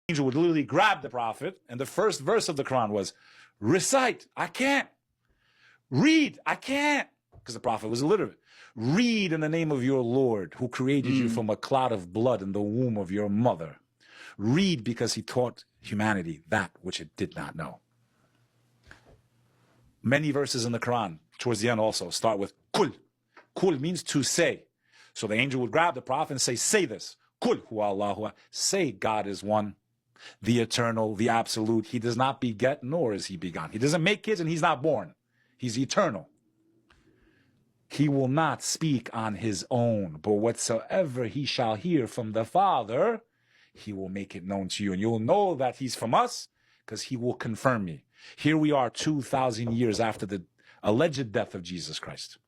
angel would literally grab the prophet, and the first verse of the Quran was, recite, I can't. Read, I can't. Because the prophet was illiterate. Read in the name of your Lord, who created you from a clot of blood in the womb of your mother. Read because he taught humanity that which it did not know. Many verses in the Quran, towards the end also, start with kul. Kul means to say. So the angel would grab the prophet and say this. Kul huwa Allahu. Say God is one, the eternal, the absolute. He does not beget, nor is he begotten. He doesn't make kids and he's not born. He's eternal. He will not speak on his own, but whatsoever he shall hear from the Father, he will make it known to you. And you'll know that he's from us because he will confirm me. Here we are 2,000 years after the alleged death of Jesus Christ.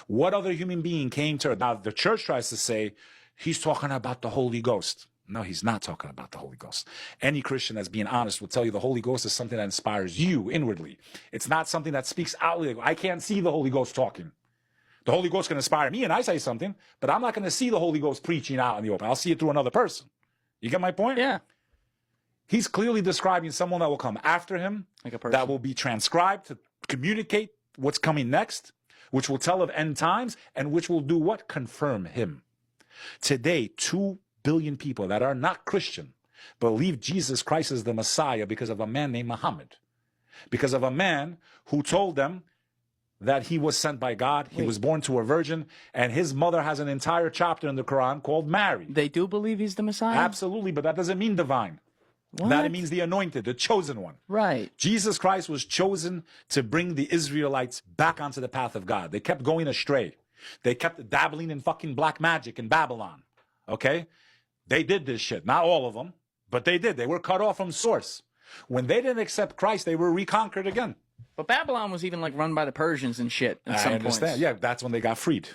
What other human being came to earth? Now, the church tries to say he's talking about the Holy Ghost. No, he's not talking about the Holy Ghost. Any Christian that's being honest will tell you the Holy Ghost is something that inspires you inwardly. It's not something that speaks outwardly. I can't see the Holy Ghost talking. The Holy Ghost can inspire me and I say something, but I'm not going to see the Holy Ghost preaching out in the open. I'll see it through another person. You get my point? Yeah. He's clearly describing someone that will come after him, Like a person. that will be transcribed to communicate what's coming next, which will tell of end times, and which will do what? Confirm him. Today, 2 billion people that are not Christian believe Jesus Christ is the Messiah because of a man named Muhammad. Because of a man who told them that he was sent by God, he was born to a virgin, and his mother has an entire chapter in the Quran called Mary. They do believe he's the Messiah? Absolutely, but that doesn't mean divine. What? That it means the anointed, the chosen one. Right. Jesus Christ was chosen to bring the Israelites back onto the path of God. They kept going astray. They kept dabbling in fucking black magic in Babylon. Okay? They did this shit. Not all of them, but they did. They were cut off from source. When they didn't accept Christ, they were reconquered again. But Babylon was even like run by the Persians and shit at some I understand. points. Yeah, that's when they got freed.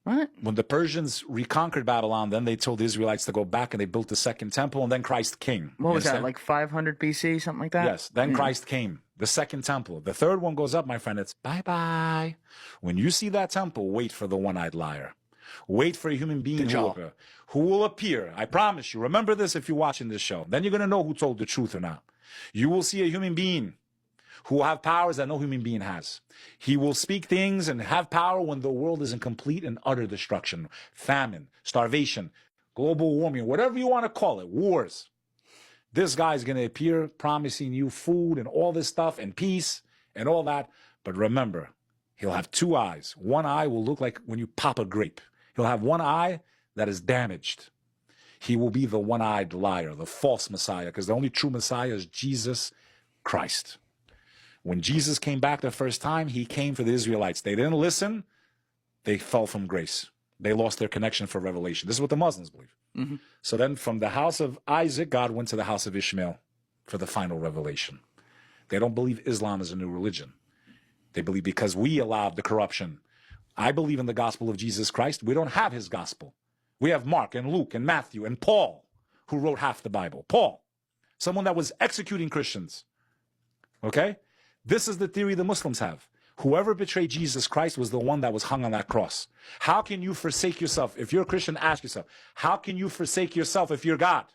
What? When the Persians reconquered Babylon, then they told the Israelites to go back and they built the second temple, and then Christ came. What was that, understand? like 500 BC, something like that? Yes, then Christ came. The second temple. The third one goes up, my friend. It's bye-bye. When you see that temple, wait for the one-eyed liar. Wait for a human being who will appear. I promise you. Remember this if you're watching this show. Then you're going to know who told the truth or not. You will see a human being who will have powers that no human being has. He will speak things and have power when the world is in complete and utter destruction. Famine, starvation, global warming, whatever you want to call it, wars. This guy's going to appear promising you food and all this stuff and peace and all that. But remember, he'll have 2 eyes. One eye will look like when you pop a grape. He'll have one eye that is damaged. He will be the one-eyed liar, the false Messiah, because the only true Messiah is Jesus Christ. When Jesus came back the first time, he came for the Israelites. They didn't listen. They fell from grace. They lost their connection for revelation. This is what the Muslims believe. Mm-hmm. So then from the house of Isaac, God went to the house of Ishmael for the final revelation. They don't believe Islam is a new religion. They believe because we allowed the corruption. I believe in the gospel of Jesus Christ. We don't have his gospel. We have Mark and Luke and Matthew and Paul, who wrote half the Bible. Paul, someone that was executing Christians. Okay? This is the theory the Muslims have. Whoever betrayed Jesus Christ was the one that was hung on that cross. How can you forsake yourself? If you're a Christian, ask yourself, how can you forsake yourself if you're God?